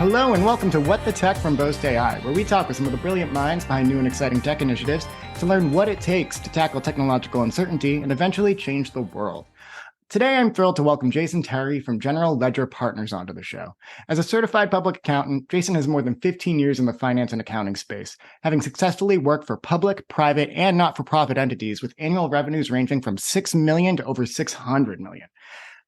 Hello and welcome to What the Tech from Boast AI, where we talk with some of the brilliant minds behind new and exciting tech initiatives to learn what it takes to tackle technological uncertainty and eventually change the world. Today, I'm thrilled to welcome Jason Terry from General Ledger Partners onto the show. As a certified public accountant, Jason has more than 15 years in the finance and accounting space, having successfully worked for public, private, and not-for-profit entities with annual revenues ranging from $6 million to over $600 million.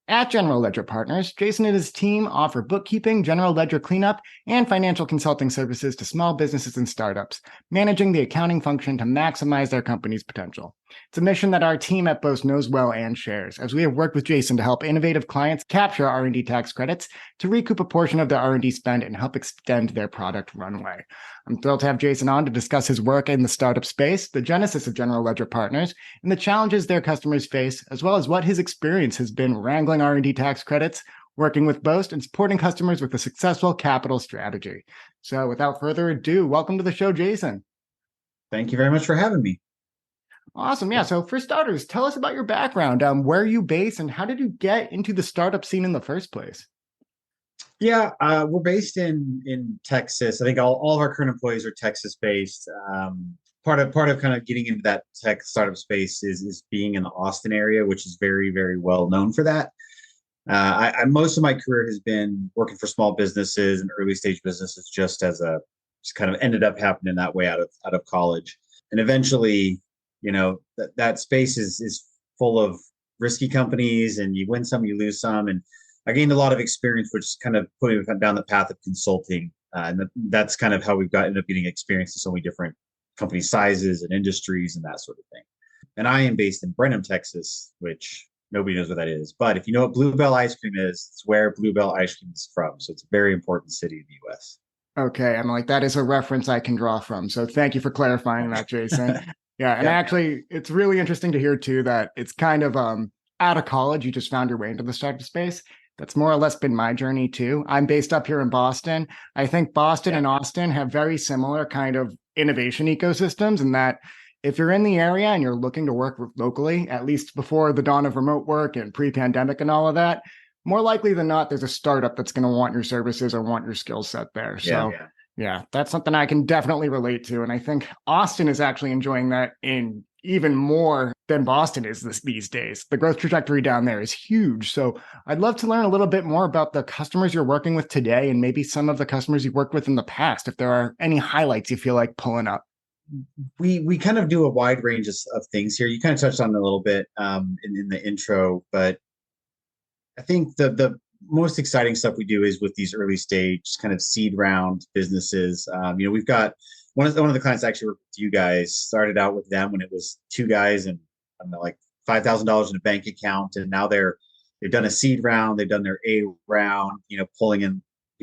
At General Ledger Partners, Jason and his team offer bookkeeping, general ledger cleanup, and financial consulting services to small businesses and startups, managing the accounting function to maximize their company's potential. It's a mission that our team at Boast knows well and shares, as we have worked with Jason to help innovative clients capture R&D tax credits to recoup a portion of their R&D spend and help extend their product runway. I'm thrilled to have Jason on to discuss his work in the startup space, the genesis of General Ledger Partners, and the challenges their customers face, as well as what his experience has been wrangling R&D tax credits, working with Boast, and supporting customers with a successful capital strategy. So without further ado, welcome to the show, Jason. Thank you very much for having me. Awesome. Yeah. So for starters, tell us about your background. Where are you based and how did you get into the startup scene in the first place? Yeah, we're based in Texas. I think all of our current employees are Texas based. Part of kind of getting into that tech startup space is being in the Austin area, which is very, very well known for that. Most of my career has been working for small businesses and early stage businesses, just kind of ended up happening that way out of college. And eventually, that space is full of risky companies, and you win some, you lose some. And I gained a lot of experience, which is kind of putting me down the path of consulting. And that's kind of how we've ended up getting experience in so many different company sizes and industries and that sort of thing. And I am based in Brenham, Texas, which nobody knows what that is. But if you know what Bluebell ice cream is, it's where Bluebell ice cream is from. So it's a very important city in the U.S. Okay. I'm like, that is a reference I can draw from. So thank you for clarifying that, Jason. Yeah. And actually, it's really interesting to hear, too, that it's kind of out of college, you just found your way into the startup space. That's more or less been my journey, too. I'm based up here in Boston. I think Boston and Austin have very similar kind of innovation ecosystems in that if you're in the area and you're looking to work locally, at least before the dawn of remote work and pre-pandemic and all of that, more likely than not, there's a startup that's going to want your services or want your skill set there. So yeah, that's something I can definitely relate to. And I think Austin is actually enjoying that in even more than Boston is these days. The growth trajectory down there is huge. So I'd love to learn a little bit more about the customers you're working with today and maybe some of the customers you've worked with in the past, if there are any highlights you feel like pulling up. We kind of do a wide range of things here. You kind of touched on it a little bit in the intro, but I think the most exciting stuff we do is with these early stage kind of seed round businesses. We've got one of the clients actually worked with you guys, started out with them when it was two guys and like $5,000 in a bank account, and now they've done a seed round, they've done their A round, pulling in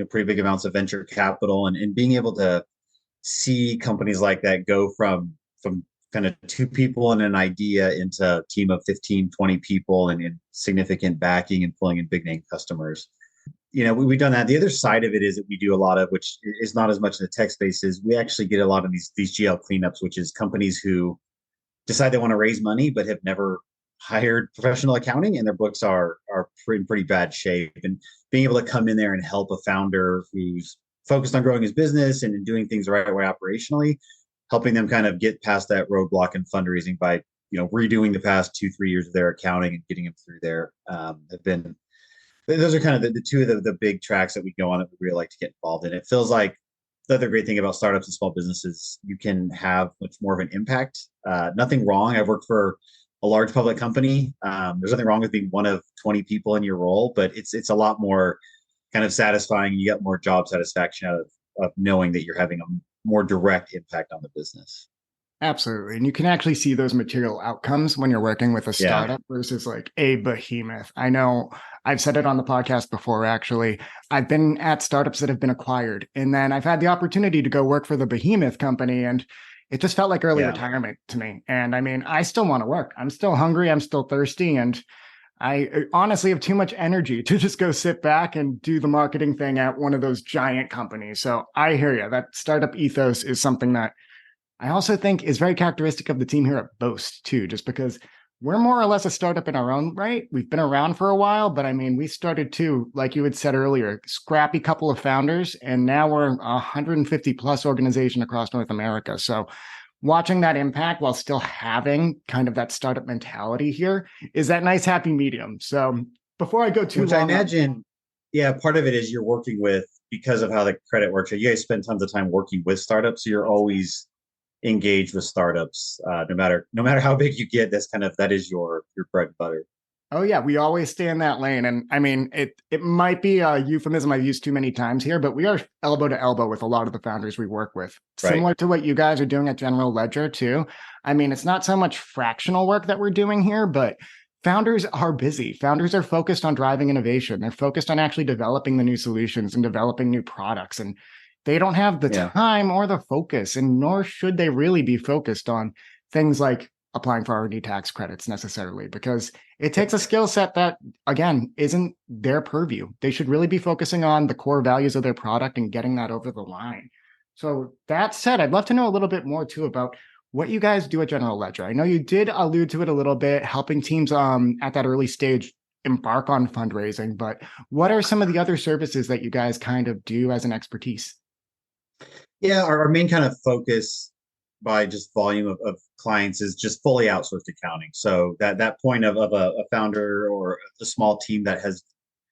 pretty big amounts of venture capital, and being able to see companies like that go from kind of two people and an idea into a team of 15, 20 people and significant backing and pulling in big name customers. We've done that. The other side of it is that we do a lot of, which is not as much in the tech space, is we actually get a lot of these GL cleanups, which is companies who decide they want to raise money, but have never hired professional accounting and their books are in pretty bad shape. And being able to come in there and help a founder who's focused on growing his business and doing things the right way operationally, helping them kind of get past that roadblock in fundraising by, redoing the past 2-3 years of their accounting and getting them through there, those are kind of the two of the big tracks that we go on that we really like to get involved in. It feels like the other great thing about startups and small businesses, you can have much more of an impact. Nothing wrong. I've worked for a large public company. There's nothing wrong with being one of 20 people in your role, but it's a lot more kind of satisfying. You get more job satisfaction out of knowing that you're having a more direct impact on the business. Absolutely. And you can actually see those material outcomes when you're working with a startup versus like a behemoth. I know I've said it on the podcast before, actually. I've been at startups that have been acquired, and then I've had the opportunity to go work for the behemoth company, and it just felt like early retirement to me. And I mean, I still want to work. I'm still hungry. I'm still thirsty. And I honestly have too much energy to just go sit back and do the marketing thing at one of those giant companies. So I hear you. That startup ethos is something that I also think is very characteristic of the team here at Boast, too, just because we're more or less a startup in our own right. We've been around for a while, but I mean, we started too, like you had said earlier, scrappy couple of founders, and now we're a 150 plus organization across North America. So watching that impact while still having kind of that startup mentality here is that nice happy medium. So before I go too Which I long, imagine, yeah, part of it is you're working with, because of how the credit works. You guys spend tons of time working with startups, so you're always engaged with startups. No matter how big you get, that is your bread and butter. oh yeah, we always stay in that lane. And I mean, it might be a euphemism I've used too many times here, but we are elbow to elbow with a lot of the founders we work with. Right. Similar to what you guys are doing at General Ledger too. I mean, it's not so much fractional work that we're doing here, but founders are busy. Founders are focused on driving innovation. They're focused on actually developing the new solutions and developing new products. And they don't have the Yeah. time or the focus, and nor should they really be focused on things like applying for R&D tax credits necessarily, because it takes a skill set that, again, isn't their purview. They should really be focusing on the core values of their product and getting that over the line. So that said, I'd love to know a little bit more too about what you guys do at General Ledger. I know you did allude to it a little bit, helping teams at that early stage embark on fundraising, but what are some of the other services that you guys kind of do as an expertise? Yeah, our main kind of focus by just volume of clients is just fully outsourced accounting. So that point of a founder or a small team that has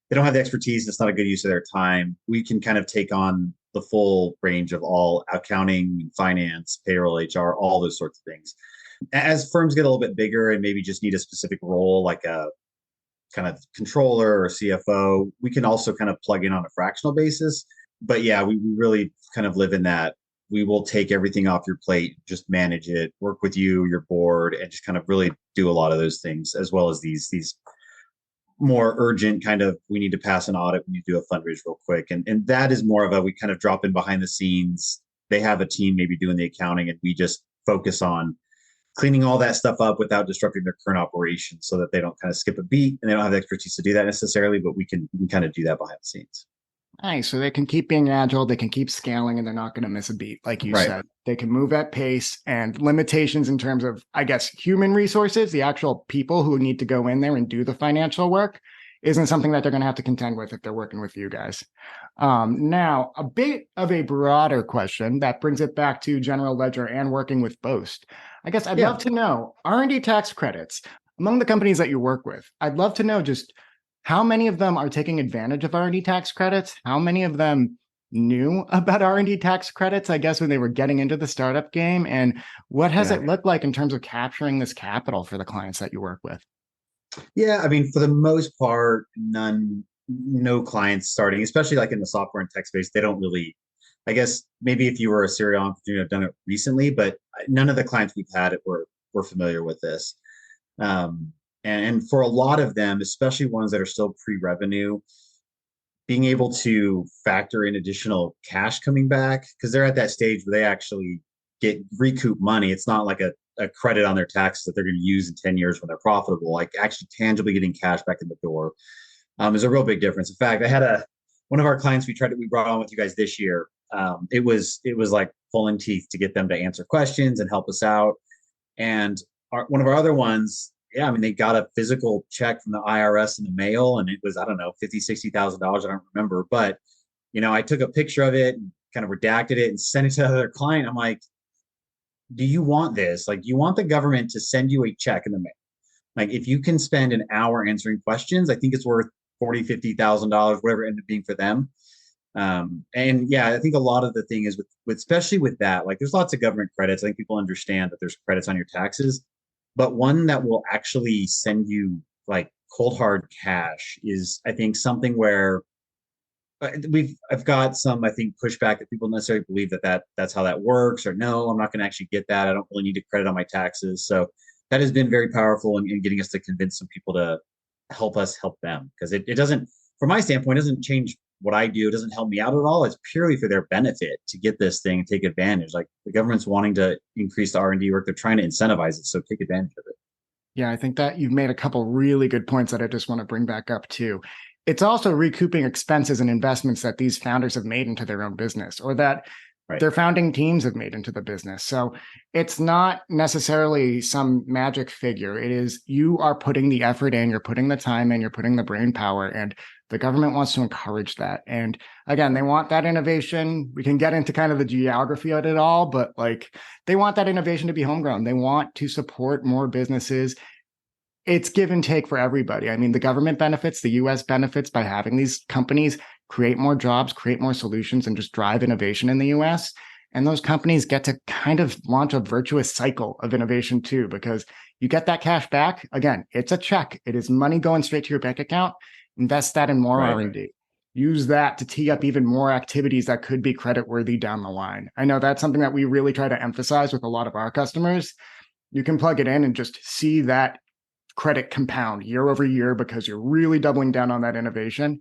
they don't have the expertise, it's not a good use of their time. We can kind of take on the full range of all accounting, finance, payroll, HR, all those sorts of things. As firms get a little bit bigger and maybe just need a specific role, like a kind of controller or CFO, we can also kind of plug in on a fractional basis. But yeah, we really kind of live in that. We will take everything off your plate, just manage it, work with you, your board, and just kind of really do a lot of those things, as well as these more urgent kind of, we need to pass an audit, we need to do a fundraise real quick. And that is more of a, we kind of drop in behind the scenes. They have a team maybe doing the accounting, and we just focus on cleaning all that stuff up without disrupting their current operations, so that they don't kind of skip a beat, and they don't have the expertise to do that necessarily, but we can kind of do that behind the scenes. Nice. So they can keep being agile, they can keep scaling, and they're not going to miss a beat, like you Right. said. They can move at pace, and limitations in terms of, I guess, human resources, the actual people who need to go in there and do the financial work, isn't something that they're going to have to contend with if they're working with you guys. Now, a bit of a broader question that brings it back to General Ledger and working with Boast. I guess I'd Yeah. love to know R&D tax credits among the companies that you work with. I'd love to know just how many of them are taking advantage of R&D tax credits? How many of them knew about R&D tax credits, I guess, when they were getting into the startup game? And what has Yeah. it looked like in terms of capturing this capital for the clients that you work with? Yeah, I mean, for the most part, no clients starting, especially like in the software and tech space, they don't really, I guess maybe if you were a serial entrepreneur, have done it recently, but none of the clients we've had were familiar with this. And for a lot of them, especially ones that are still pre-revenue, being able to factor in additional cash coming back, because they're at that stage where they actually get recoup money. It's not like a credit on their taxes that they're going to use in 10 years when they're profitable. Like actually tangibly getting cash back in the door is a real big difference. In fact, I had one of our clients we brought on with you guys this year. It was like pulling teeth to get them to answer questions and help us out. And one of our other ones, yeah, I mean, they got a physical check from the IRS in the mail, and it was, I don't know, $50,000, $60,000. I don't remember, but I took a picture of it and kind of redacted it and sent it to their client. I'm like, do you want this? Like, you want the government to send you a check in the mail? Like, if you can spend an hour answering questions, I think it's worth $40,000, $50,000, whatever it ended up being for them. And yeah, I think a lot of the thing is with especially with that, like there's lots of government credits. I think people understand that there's credits on your taxes, but one that will actually send you like cold hard cash is, I think, something where I've got some, I think, pushback that people necessarily believe that's how that works, or no, I'm not going to actually get that. I don't really need to credit on my taxes. So that has been very powerful in getting us to convince some people to help us help them, because it doesn't, from my standpoint, it doesn't change what I do. It doesn't help me out at all. It's purely for their benefit to get this thing and take advantage. Like the government's wanting to increase the R&D work. They're trying to incentivize it. So take advantage of it. Yeah, I think that you've made a couple really good points that I just want to bring back up too. It's also recouping expenses and investments that these founders have made into their own business, or that Right. their founding teams have made into the business. So it's not necessarily some magic figure. It is you are putting the effort in, you're putting the time in, you're putting the brain power, and the government wants to encourage that. And again, they want that innovation. We can get into kind of the geography of it all, but like they want that innovation to be homegrown. They want to support more businesses. It's give and take for everybody. I mean, the government benefits, the US benefits by having these companies create more jobs, create more solutions, and just drive innovation in the US. And those companies get to kind of launch a virtuous cycle of innovation too, because you get that cash back. Again, it's a check. It is money going straight to your bank account. Invest that in more Right. R&D. Use that to tee up even more activities that could be creditworthy down the line. I know that's something that we really try to emphasize with a lot of our customers. You can plug it in and just see that credit compound year over year because you're really doubling down on that innovation.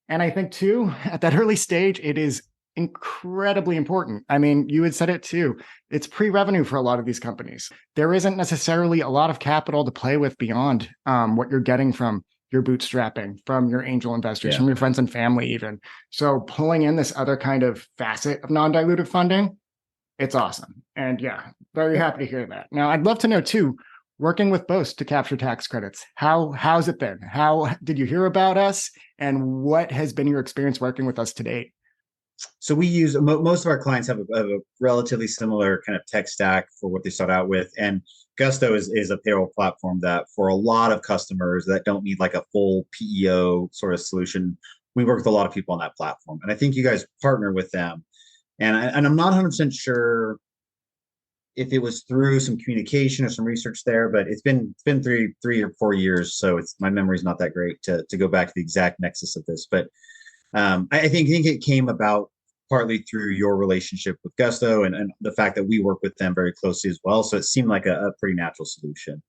And I think too, at that early stage, it is incredibly important. I mean, you had said it too. It's pre-revenue for a lot of these companies. There isn't necessarily a lot of capital to play with beyond what you're getting from your bootstrapping, from your angel investors, from your friends and family even. So pulling in this other kind of facet of non-dilutive funding, it's awesome. And yeah, very happy to hear that. Now, I'd love to know too, working with Boast to capture tax credits. How's it been? How did you hear about us? And what has been your experience working with us to date? So we use most of our clients have a relatively similar kind of tech stack for what they start out with, and Gusto is a payroll platform that for a lot of customers that don't need like a full PEO sort of solution, we work with a lot of people on that platform, and I think you guys partner with them, and I'm not 100% sure if it was through some communication or some research there, but it's been 3 or 4 years, so it's my memory's not that great to go back to the exact nexus of this, but I think it came about partly through your relationship with Gusto and the fact that we work with them very closely as well. So it seemed like a pretty natural solution.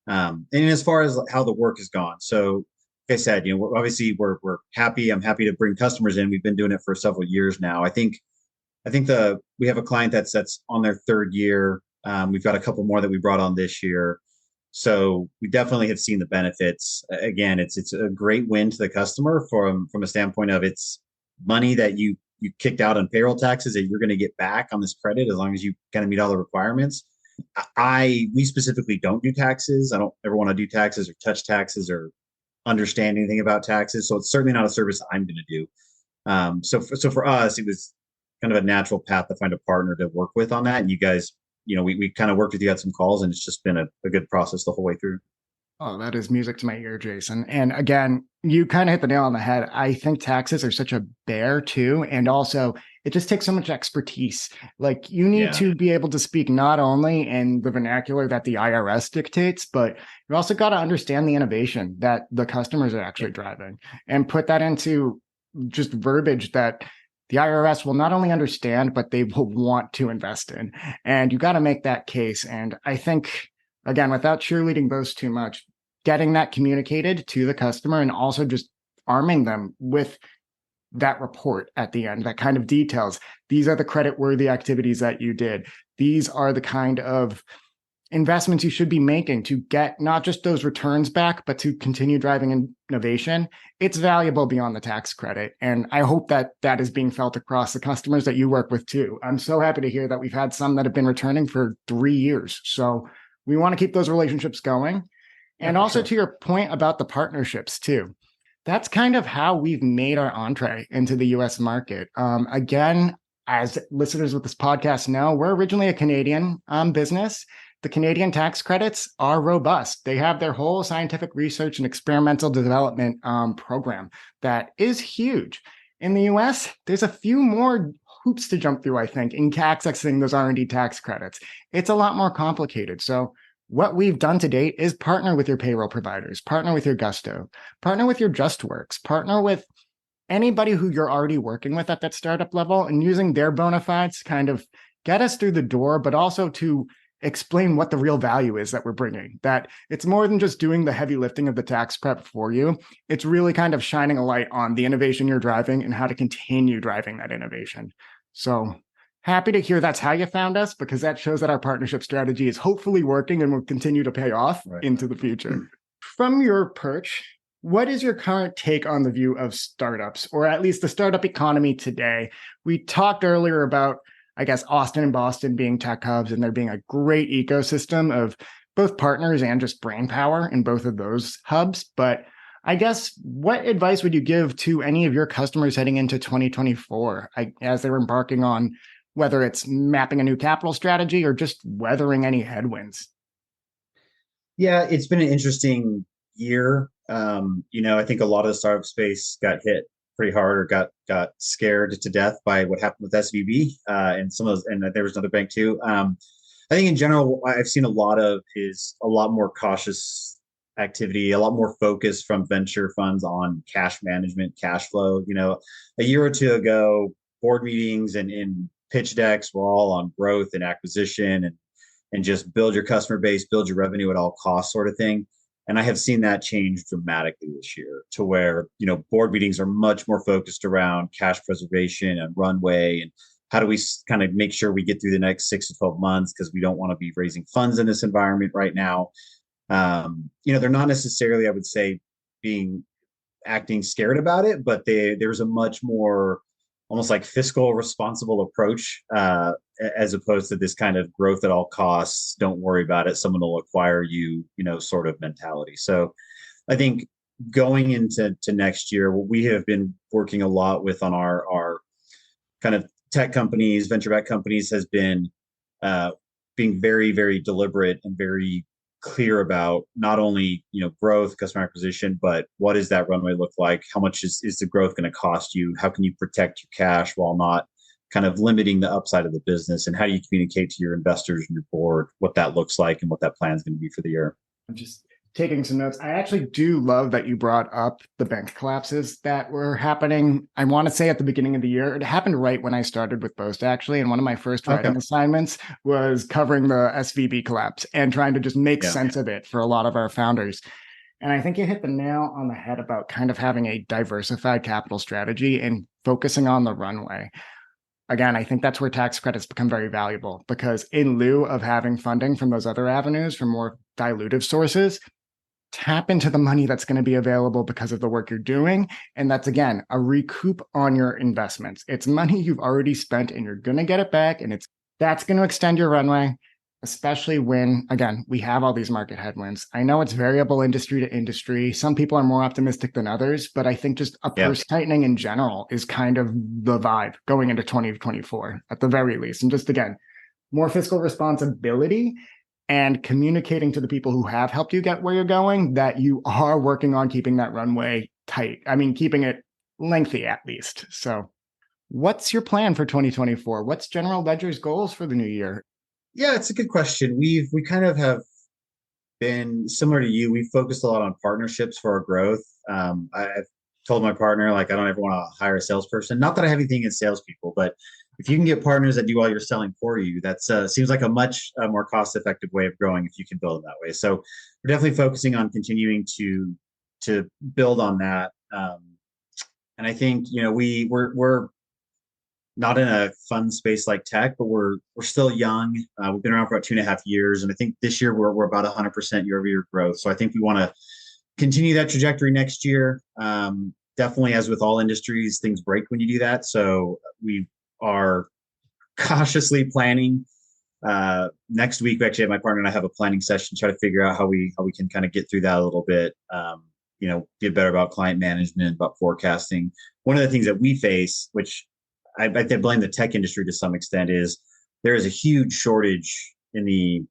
And as far as how the work has gone, so like I said, we're happy. I'm happy to bring customers in. We've been doing it for several years now. I think we have a client that's on their third year. We've got a couple more that we brought on this year. So we definitely have seen the benefits. Again, it's a great win to the customer from a standpoint of it's money that you kicked out on payroll taxes that you're going to get back on this credit as long as you kind of meet all the requirements. We specifically don't do taxes. I don't ever want to do taxes or touch taxes or understand anything about taxes. So it's certainly not a service I'm going to do. So for us, it was kind of a natural path to find a partner to work with on that. And you guys, we kind of worked with you, had some calls, and it's just been a good process the whole way through. Oh, that is music to my ear, Jason. And again, you kind of hit the nail on the head. I think taxes are such a bear too. And also, it just takes so much expertise. Like you need to be able to speak not only in the vernacular that the IRS dictates, but you also got to understand the innovation that the customers are actually driving and put that into just verbiage that the IRS will not only understand, but they will want to invest in. And you got to make that case. And I think, again, without cheerleading Boast too much, getting that communicated to the customer and also just arming them with that report at the end that kind of details, these are the credit-worthy activities that you did. These are the kind of investments you should be making to get not just those returns back, but to continue driving innovation. It's valuable beyond the tax credit. And I hope that that is being felt across the customers that you work with too. I'm so happy to hear that we've had some that have been returning for 3 years. So we want to keep those relationships going. And also to your point about the partnerships too. That's kind of how we've made our entree into the US market. Again, as listeners with this podcast know, we're originally a Canadian business. The Canadian tax credits are robust. They have their whole scientific research and experimental development program that is huge. In the US, there's a few more hoops to jump through, I think, in accessing those R&D tax credits. It's a lot more complicated. So what we've done to date is partner with your payroll providers, partner with your Gusto, partner with your JustWorks, partner with anybody who you're already working with at that startup level and using their bona fides to kind of get us through the door, but also to explain what the real value is that we're bringing, that it's more than just doing the heavy lifting of the tax prep for you. It's really kind of shining a light on the innovation you're driving and how to continue driving that innovation. So happy to hear that's how you found us, because that shows that our partnership strategy is hopefully working and will continue to pay off into the future. From your perch, what is your current take on the view of startups, or at least the startup economy today? We talked earlier about I guess Austin and Boston being tech hubs and there being a great ecosystem of both partners and just brain power in both of those hubs. But I guess what advice would you give to any of your customers heading into 2024 as they're embarking on whether it's mapping a new capital strategy or just weathering any headwinds? Yeah, it's been an interesting year. I think a lot of the startup space got hit pretty hard or got scared to death by what happened with SVB and some of those, and there was another bank too. I think in general, I've seen a lot more cautious activity, a lot more focus from venture funds on cash management, cash flow. A year or two ago, board meetings and pitch decks were all on growth and acquisition and just build your customer base, build your revenue at all costs sort of thing. And I have seen that change dramatically this year to where, board meetings are much more focused around cash preservation and runway and how do we kind of make sure we get through the next 6 to 12 months because we don't want to be raising funds in this environment right now. They're not necessarily, I would say, being acting scared about it, but there's a much more almost like fiscal responsible approach as opposed to this kind of growth at all costs. Don't worry about it. Someone will acquire you, sort of mentality. So I think going into next year, what we have been working a lot with on our kind of tech companies, venture-backed companies, has been being very, very deliberate and very clear about not only growth, customer acquisition, but what does that runway look like? How much is the growth going to cost you? How can you protect your cash while not kind of limiting the upside of the business? And how do you communicate to your investors and your board what that looks like and what that plan is going to be for the year? I'm just taking some notes. I actually do love that you brought up the bank collapses that were happening. I want to say at the beginning of the year, it happened right when I started with Boast, actually. And one of my first writing assignments was covering the SVB collapse and trying to just make sense of it for a lot of our founders. And I think you hit the nail on the head about kind of having a diversified capital strategy and focusing on the runway. Again, I think that's where tax credits become very valuable because in lieu of having funding from those other avenues, from more dilutive sources, tap into the money that's going to be available because of the work you're doing. And that's, again, a recoup on your investments. It's money you've already spent and you're going to get it back. And that's going to extend your runway, especially when, again, we have all these market headwinds. I know it's variable industry to industry. Some people are more optimistic than others, but I think just a purse tightening in general is kind of the vibe going into 2024 at the very least. And just, again, more fiscal responsibility and communicating to the people who have helped you get where you're going that you are working on keeping that runway tight. I mean, keeping it lengthy at least. So what's your plan for 2024? What's General Ledger's goals for the new year? Yeah, it's a good question. We kind of have been similar to you. We've focused a lot on partnerships for our growth. I've told my partner, like, I don't ever want to hire a salesperson. Not that I have anything against salespeople, but if you can get partners that do all your selling for you, that seems like a much more cost-effective way of growing if you can build it that way. So we're definitely focusing on continuing to build on that. And I think we're not in a fun space like tech, but we're still young. We've been around for about 2.5 years, and I think this year we're about 100% year-over-year growth. So I think we want to continue that trajectory next year. Definitely, as with all industries, things break when you do that. So we are cautiously planning. Next week, we actually have my partner and I have a planning session, try to figure out how we can kind of get through that a little bit. Get better about client management, about forecasting. One of the things that we face, which I blame the tech industry to some extent, is there is a huge shortage in the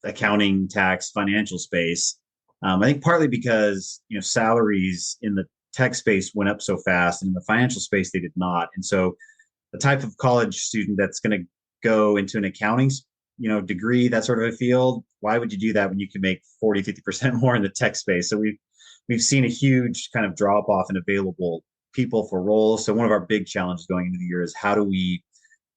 accounting, tax, financial space. I think partly because salaries in the tech space went up so fast, and in the financial space they did not. And so the type of college student that's going to go into an accounting degree, that sort of a field, why would you do that when you can make 40-50% more in the tech space? So we've seen a huge kind of drop off in available people for roles. So one of our big challenges going into the year is how do we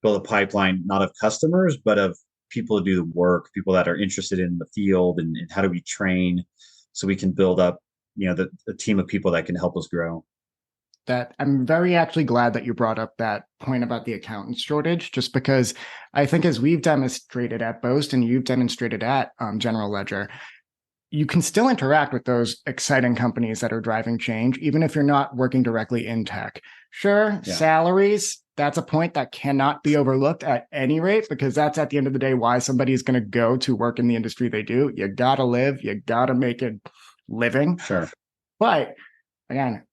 build a pipeline, not of customers, but of people to do the work, people that are interested in the field, and how do we train so we can build up, the team of people that can help us grow. That I'm very actually glad that you brought up that point about the accountant shortage, just because I think as we've demonstrated at Boast and you've demonstrated at General Ledger, you can still interact with those exciting companies that are driving change, even if you're not working directly in tech. Sure, Yeah. salaries, that's a point that cannot be overlooked at any rate, because that's at the end of the day why somebody is going to go to work in the industry they do. You got to live, you got to make a living. Sure. But again,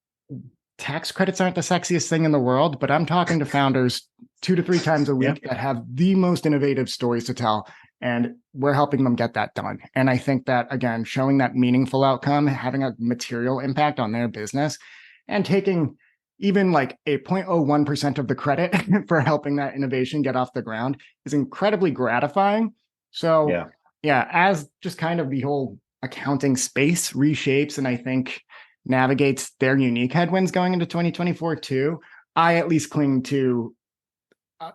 tax credits aren't the sexiest thing in the world, but I'm talking to founders 2 to 3 times a week that have the most innovative stories to tell. And we're helping them get that done. And I think that, again, showing that meaningful outcome, having a material impact on their business, and taking even like a 0.01% of the credit for helping that innovation get off the ground is incredibly gratifying. So, yeah, as just kind of the whole accounting space reshapes and I think navigates their unique headwinds going into 2024 too, I at least cling to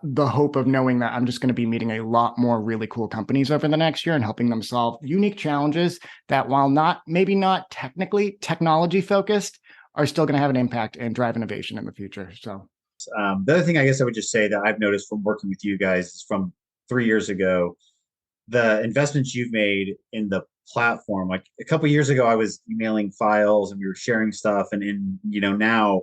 the hope of knowing that I'm just going to be meeting a lot more really cool companies over the next year and helping them solve unique challenges that, while maybe not technically technology focused, are still going to have an impact and drive innovation in the future. So the other thing I guess I would just say that I've noticed from working with you guys is from 3 years ago, the investments you've made in the platform. Like a couple of years ago, I was emailing files and we were sharing stuff, and now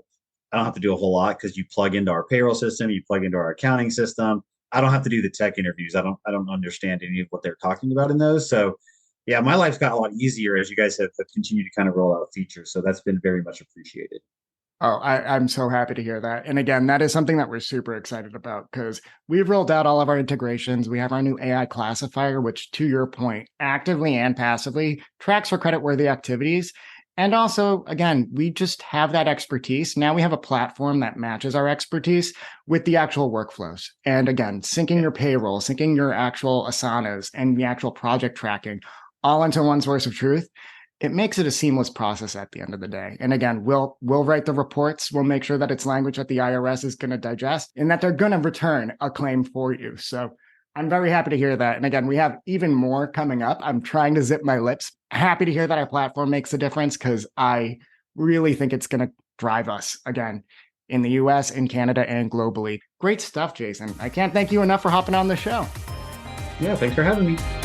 I don't have to do a whole lot because you plug into our payroll system, you plug into our accounting system. I don't have to do the tech interviews. I don't understand any of what they're talking about in those. So yeah, my life's got a lot easier as you guys have continued to kind of roll out features. So that's been very much appreciated. Oh, I'm so happy to hear that. And again, that is something that we're super excited about because we've rolled out all of our integrations. We have our new AI classifier, which, to your point, actively and passively tracks for credit-worthy activities. And also, again, we just have that expertise. Now we have a platform that matches our expertise with the actual workflows. And again, syncing your payroll, syncing your actual Asanas and the actual project tracking all into one source of truth. It makes it a seamless process at the end of the day. And again, we'll write the reports. We'll make sure that it's language that the IRS is going to digest and that they're going to return a claim for you. So I'm very happy to hear that. And again, we have even more coming up. I'm trying to zip my lips. Happy to hear that our platform makes a difference because I really think it's going to drive us again in the US, in Canada, and globally. Great stuff, Jason. I can't thank you enough for hopping on the show. Yeah, thanks for having me.